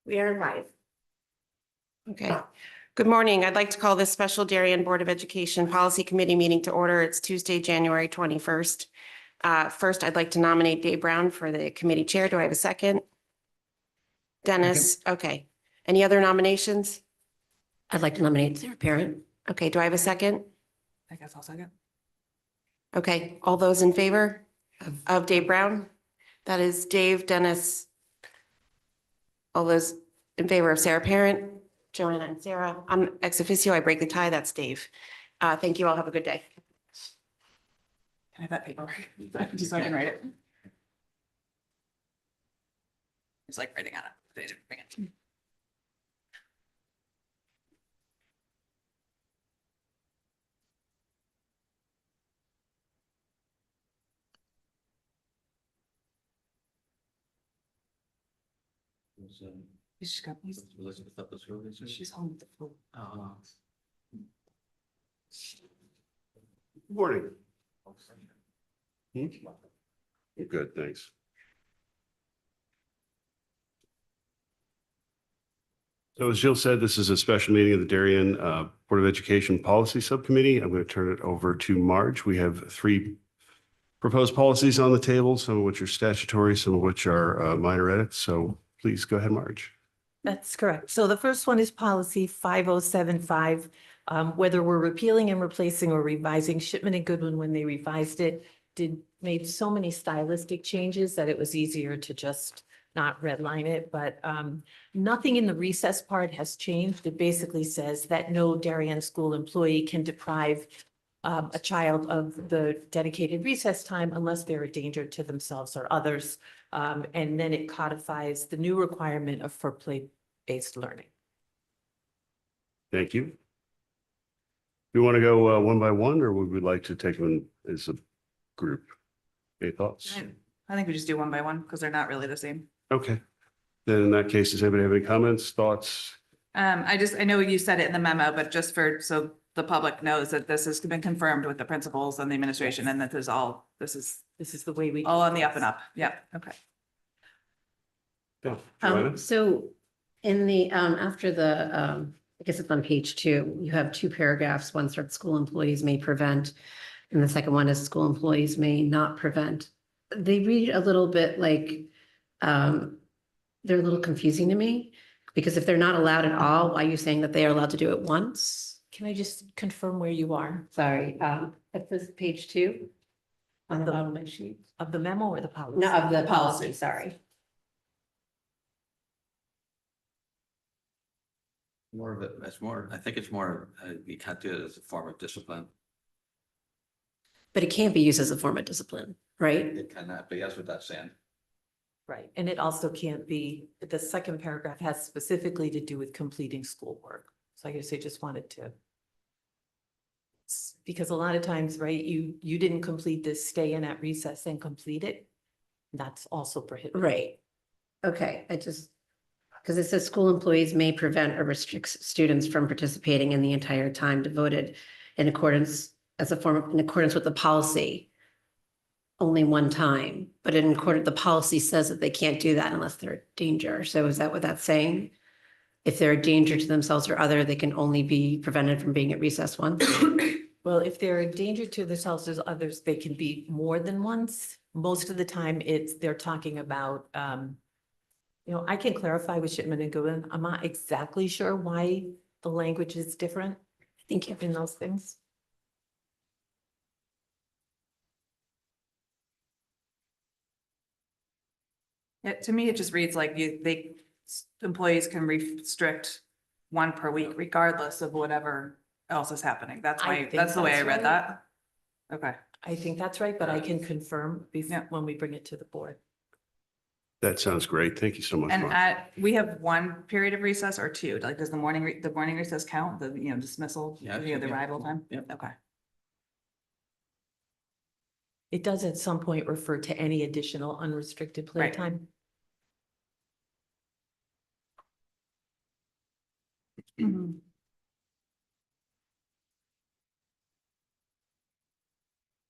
We are live. Okay. Good morning. I'd like to call this special Darien Board of Education Policy Committee meeting to order. It's Tuesday, January 21st. First, I'd like to nominate Dave Brown for the committee chair. Do I have a second? Dennis, okay. Any other nominations? I'd like to nominate Sarah Parent. Okay, do I have a second? I guess I'll second. Okay, all those in favor of Dave Brown? That is Dave, Dennis. All those in favor of Sarah Parent? Joanna and Sarah. I'm ex officio. I break the tie. That's Dave. Thank you all. Have a good day. Can I have that paperwork? Just so I can write it. It's like writing on it. They didn't bring it. She's got, she's home with the flu. Good morning. Good, thanks. So as Jill said, this is a special meeting of the Darien Board of Education Policy Subcommittee. I'm going to turn it over to Marge. We have three proposed policies on the table, some of which are statutory, some of which are minor edits. So please go ahead, Marge. That's correct. So the first one is policy 5075. Whether we're repealing and replacing or revising, Shipman and Goodwin, when they revised it, made so many stylistic changes that it was easier to just not redline it, but nothing in the recess part has changed. It basically says that no Darien school employee can deprive a child of the dedicated recess time unless they're a danger to themselves or others. And then it codifies the new requirement for play-based learning. Thank you. Do you want to go one by one, or would we like to take them as a group? Any thoughts? I think we just do one by one because they're not really the same. Okay. Then in that case, does anybody have any comments, thoughts? I know you said it in the memo, but just so the public knows that this has been confirmed with the principals and the administration, and that this is the way we. all on the up and up. Yeah, okay. Yeah. Joanna? So in the, after the, I guess it's on page 2, you have 2 paragraphs. One starts school employees may prevent, and the second one is school employees may not prevent. They read a little bit like, they're a little confusing to me, because if they're not allowed at all, why are you saying that they are allowed to do it once? Can I just confirm where you are? Sorry, at this page 2 on the bottom of my sheet. Of the memo or the policy? No, of the policy, sorry. More of it, I think it's more, you can't do it as a form of discipline. But it can't be used as a form of discipline, right? It cannot be, that's what that's saying. Right, and it also can't be, the second paragraph has specifically to do with completing schoolwork. So I guess I just wanted to. Because a lot of times, right, you didn't complete this, stay in at recess and complete it. That's also prohibited. Right. Okay, because it says school employees may prevent or restrict students from participating in the entire time devoted in accordance with the policy. Only one time, but the policy says that they can't do that unless they're a danger. So is that what that's saying? If they're a danger to themselves or other, they can only be prevented from being at recess once? Well, if they're a danger to themselves or others, they can be more than once. Most of the time they're talking about, I can clarify with Shipman and Goodwin. I'm not exactly sure why the language is different. Thank you. In those things. Yeah, to me, it just reads like employees can restrict one per week regardless of whatever else is happening. That's the way I read that. Okay. I think that's right, but I can confirm before when we bring it to the board. That sounds great. Thank you so much, And Marge. we have one period of recess or two, like does the morning recess count, the, dismissal, Yeah, the arrival time? Yep. Okay. It does at some point refer to any additional unrestricted Right. playtime.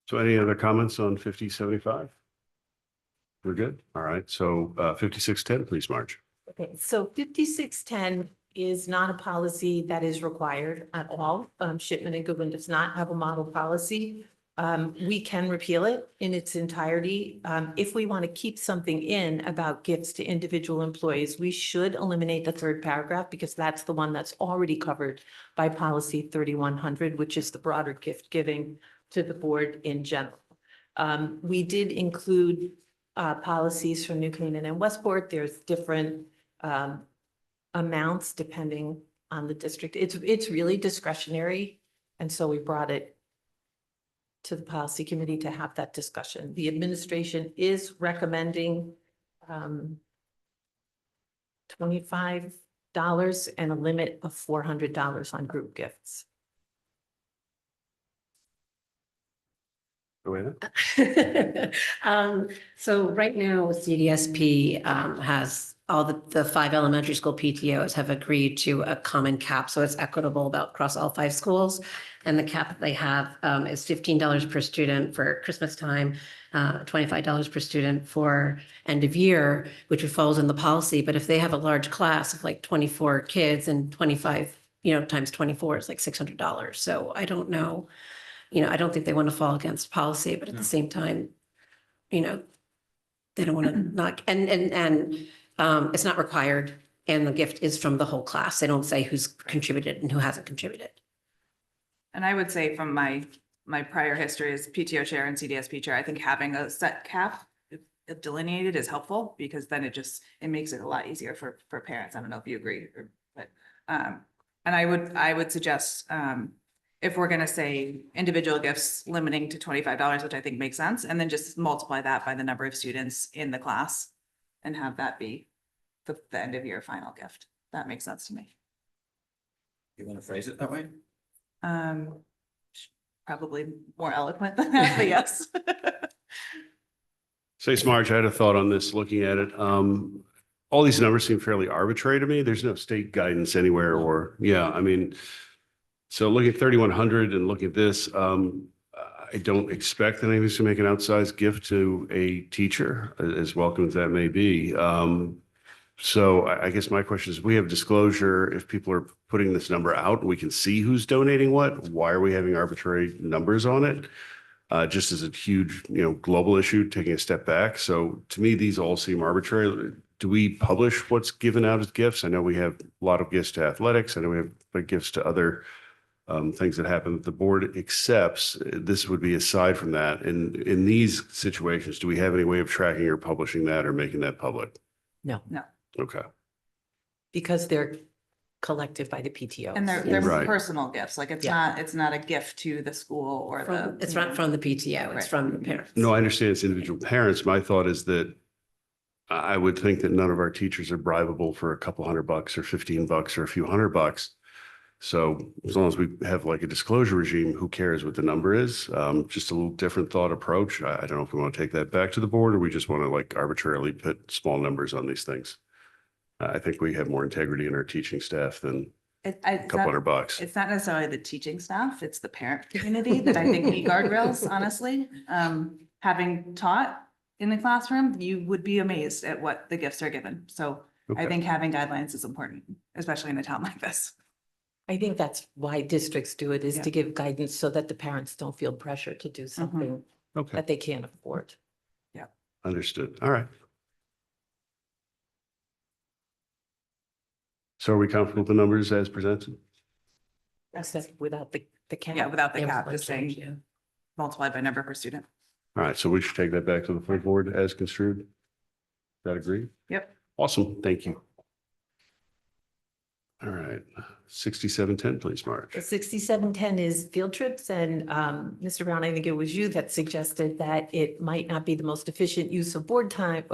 So any other comments on 5075? We're good. All right. So 5610, please, Marge. Okay, so 5610 is not a policy that is required at all. Shipman and Goodwin does not have a model policy. We can repeal it in its entirety. If we want to keep something in about gifts to individual employees, we should eliminate the third paragraph because that's the one that's already covered by policy 3100, which is the broader gift giving to the board in general. We did include policies from New Canaan and Westport. There's different amounts depending on the district. It's really discretionary. And so we brought it to the policy committee to have that discussion. The administration is recommending $25 and a limit of $400 on group gifts. Joanna? So right now CDSP has all the 5 elementary school PTOs have agreed to a common cap. So it's equitable about across all 5 schools. And the cap that they have is $15 per student for Christmas time, $25 per student for end of year, which falls in the policy. But if they have a large class of like 24 kids and 25, times 24 is like $600. So I don't know. I don't think they want to fall against policy, but at the same time, they don't want to knock, and it's not required. And the gift is from the whole class. They don't say who's contributed and who hasn't contributed. And I would say from my prior history as PTO chair and CDSP chair, I think having a set cap delineated is helpful because then it makes it a lot easier for parents. I don't know if you agree, but and I would suggest if we're going to say individual gifts limiting to $25, which I think makes sense, and then just multiply that by the number of students in the class and have that be the end of year final gift. That makes sense to me. You want to phrase it that way? Probably more eloquent than that, but yes. Say, Marge, I had a thought on this, looking at it. All these numbers seem fairly arbitrary to me. There's no state guidance anywhere or, so looking at 3,100 and look at this, I don't expect that anybody's to make an outsized gift to a teacher, as welcome as that may be. So I guess my question is, we have disclosure. If people are putting this number out, we can see who's donating what. Why are we having arbitrary numbers on it? Just as a huge, global issue, taking a step back. So to me, these all seem arbitrary. Do we publish what's given out as gifts? I know we have a lot of gifts to athletics. I know we have gifts to other things that happen that the board accepts. This would be aside from that. And in these situations, do we have any way of tracking or publishing that or making that public? No, Okay. because they're collected by the PTO. And they're Right. personal gifts. Like it's Yeah. not a gift to the school or the. It's not from the PTO, it's Right. from the parents. No, I understand it's individual parents. My thought is that I would think that none of our teachers are bribable for a couple $100 or $15 or a few $100. So as long as we have like a disclosure regime, who cares what the number is? Just a little different thought approach. I don't know if we want to take that back to the board or we just want to like arbitrarily put small numbers on these things. I think we have more integrity in our teaching staff than a couple $100. It's not necessarily the teaching staff, it's the parent community that I think need guardrails, honestly. Having taught in the classroom, you would be amazed at what the gifts are given. So I Okay. think having guidelines is important, especially in a town like this. I think that's why districts do it, is Yeah. to give guidance so that the parents don't feel pressure to do something Okay, that they can't afford. understood. All right. So are we comfortable with the numbers as presented? Except without the cap. Yeah, without the Yeah, cap, with just saying yeah. multiplied by number per student. All right, so we should take that back to the full board as construed. That agree? Yep. Awesome, thank you. All right, 6710, please, Marge. The 6710 is field trips, and Mr. Brown, I think it was you that suggested that it might not be the most efficient use of board time,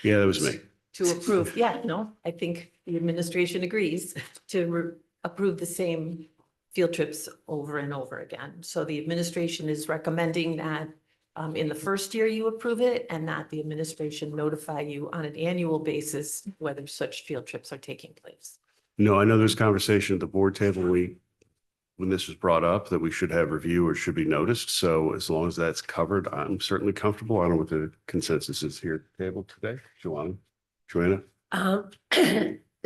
Yeah, that was me. to approve. Yeah, no, I think the administration agrees to approve the same field trips over and over again. So the administration is recommending that in the first year you approve it, and that the administration notify you on an annual basis whether such field trips are taking place. No, I know there's conversation at the board table when this was brought up that we should have review or should be noticed. So as long as that's covered, I'm certainly comfortable. I don't know what the consensus is here at the table today. Joanna?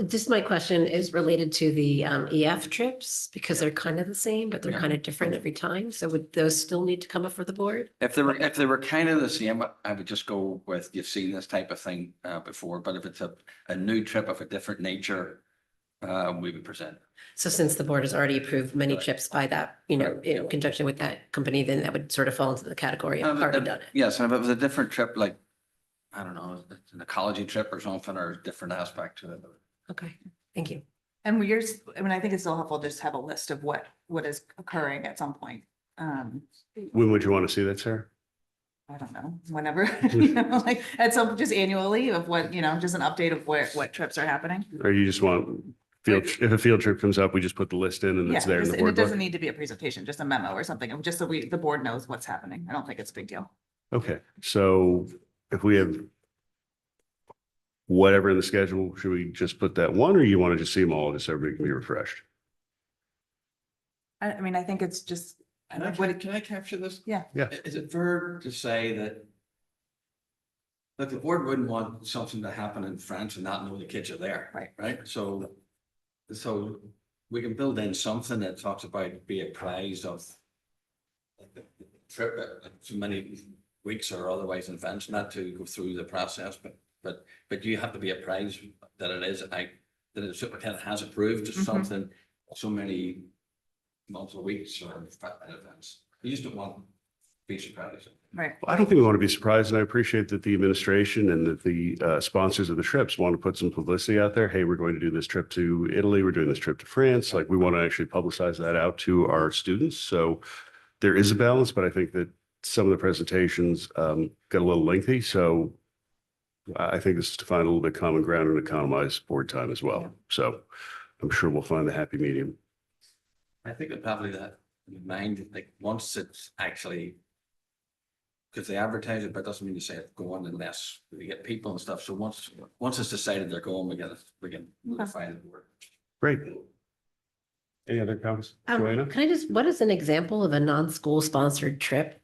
Just my question is related to the EF trips because they're kind of the same, but they're Yeah. kind of different every time. So would those still need to come up for the board? If they were kind of the same, I would just go with, you've seen this type of thing before, but if it's a new trip of a different nature, we would present. So since the board has already approved many Right. trips by that, in Yeah. conjunction with that company, then that would sort of fall into the category of already done it. Yes, and if it was a different trip, like, I don't know, an ecology trip or something, or a different aspect to it. Okay, thank you. And I think it's still helpful just to have a list of what is occurring at some point. When would you want to see that, Sarah? I don't know, whenever, you know, like at some, just annually of what, just an update of what trips are happening. Or you just want if a field trip comes up, we just put the list in and Yeah, it's there in the and board it doesn't book? need to be a presentation, just a memo or something, just so the board knows what's happening. I don't think it's a big deal. Okay, so if we have whatever in the schedule, should we just put that one, or you want to just see them all, just so everybody can be refreshed? I mean, I think it's just, Can I capture this? Yeah. Yeah. Is it fair to say that the board wouldn't want something to happen in France and not know the kids are there? Right. Right? So we can build in something that talks about be apprised of the trip, so many weeks or otherwise in advance, not to go through the process, but you have to be apprised that it is, that the superintendent has approved Mhm. something so many months or weeks or in advance. You just don't want to be surprised. right. I don't think we want to be surprised, and I appreciate that the administration and that the sponsors of the trips want to put some publicity out there. Hey, we're going to do this trip to Italy, we're doing this trip to France. Like, we want to actually publicize that out to our students. So there is a balance, but I think that some of the presentations got a little lengthy. So I think this is to find a little bit common ground and economize board time as well. So I'm sure we'll find the happy medium. I think that probably that in mind, like once it's actually, because they advertise it, but it doesn't mean to say it's going unless we get people and stuff. So once it's decided they're going, we can notify the board. Great. Any other comments, Joanna? Can I just, what is an example of a non-school sponsored trip?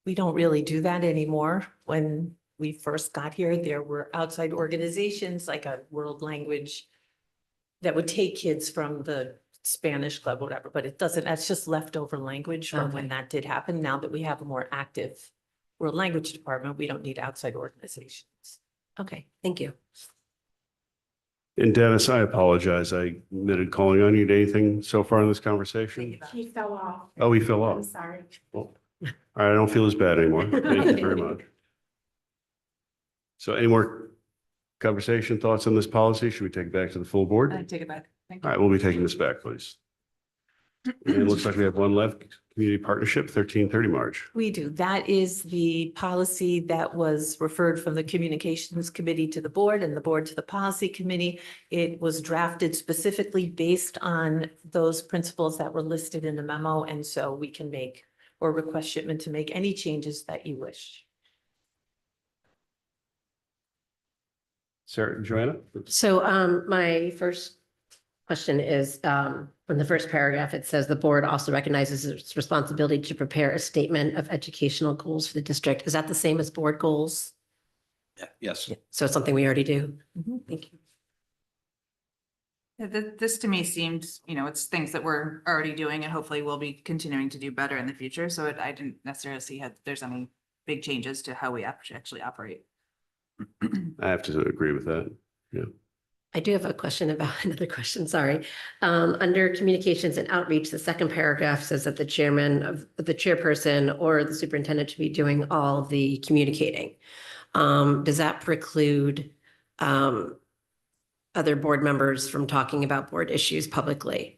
We don't really do that anymore. When we first got here, there were outside organizations like a world language that would take kids from the Spanish club, whatever, but it doesn't, that's just leftover language from when Okay. that did happen. Now that we have a more active world language department, we don't need outside organizations. Okay, thank you. And Dennis, I apologize. I omitted calling on you to anything so far in this conversation. He fell off. Oh, he fell I'm off. sorry. Well, all right, I don't feel as bad anymore. Thank you very much. So any more conversation, thoughts on this policy? Should we take it back to the full board? I take it back. Thank All you. right, we'll be taking this back, please. And it looks like we have one left, community partnership, 1330 March. We do. That is the policy that was referred from the communications committee to the board and the board to the policy committee. It was drafted specifically based on those principles that were listed in the memo. And so we can make or request shipment to make any changes that you wish. Sarah, Joanna? So my first question is, from the first paragraph, it says the board also recognizes its responsibility to prepare a statement of educational goals for the district. Is that the same as board goals? Yeah, yes. So it's something we already do? Mhm. Thank you. Yeah, this to me seemed, it's things that we're already doing and hopefully we'll be continuing to do better in the future. So I didn't necessarily see how there's any big changes to how we actually operate. I have to agree with that. I do have a question about another question, sorry. Under communications and outreach, the second paragraph says that the chairperson or the superintendent should be doing all of the communicating. Does that preclude other board members from talking about board issues publicly?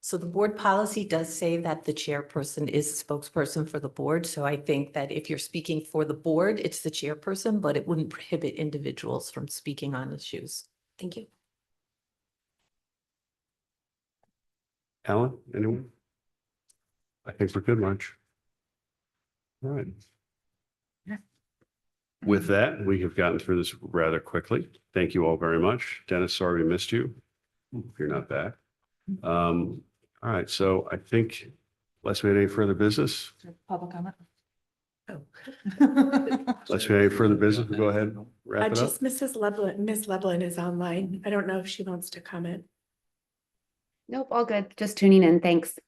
So the board policy does say that the chairperson is a spokesperson for the board. So I think that if you're speaking for the board, it's the chairperson, but it wouldn't prohibit individuals from speaking on issues. Thank you. Alan, anyone? I think we're good, March. All right. Yeah. With that, we have gotten through this rather quickly. Thank you all very much. Dennis, sorry we missed you. If you're not back. All right, so I think unless we had any further business, Public comment? Unless we have any further business, we'll go ahead and wrap it up. Just Mrs. Levelin, Ms. Levelin is online. I don't know if she wants to comment. Nope, all good. Just tuning in. Thanks.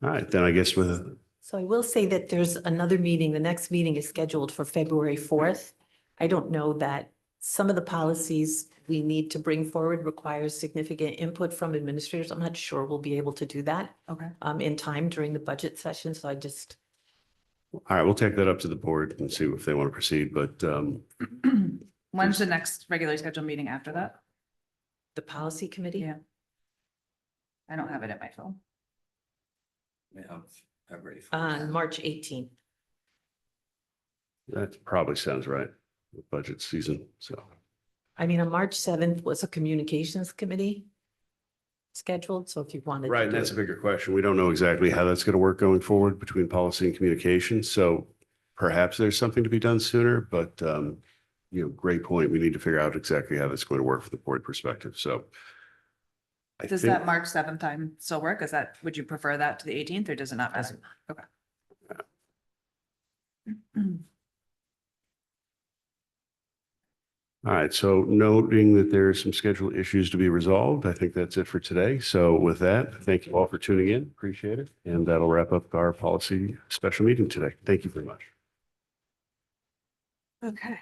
All right, then I guess with, So I will say that there's another meeting. The next meeting is scheduled for February 4th. I don't know that some of the policies we need to bring forward requires significant input from administrators. I'm not sure we'll be able to do that Okay. in time during the budget session. So I just, all right, we'll take that up to the board and see if they want to proceed, but When's the next regularly scheduled meeting after that? the policy committee. Yeah. I don't have it in my phone. We have February. On March 18th. that probably sounds right. with Budget season, so. I mean, on March 7th was a communications committee scheduled. So if you wanted. to Right, and do that's a it- bigger question. We don't know exactly how that's going to work going forward between policy and communication. So perhaps there's something to be done sooner, but great point. We need to figure out exactly how that's going to work from the board perspective. So I Does think- that March 7th time still work? Is that, would you prefer that to the 18th or does it not matter? Doesn't Okay. All right, so noting that there are some schedule issues to be resolved, I think that's it for today. So with that, thank you all for tuning in. Appreciate it. And that'll wrap up our policy special meeting today. Thank you very much. Okay.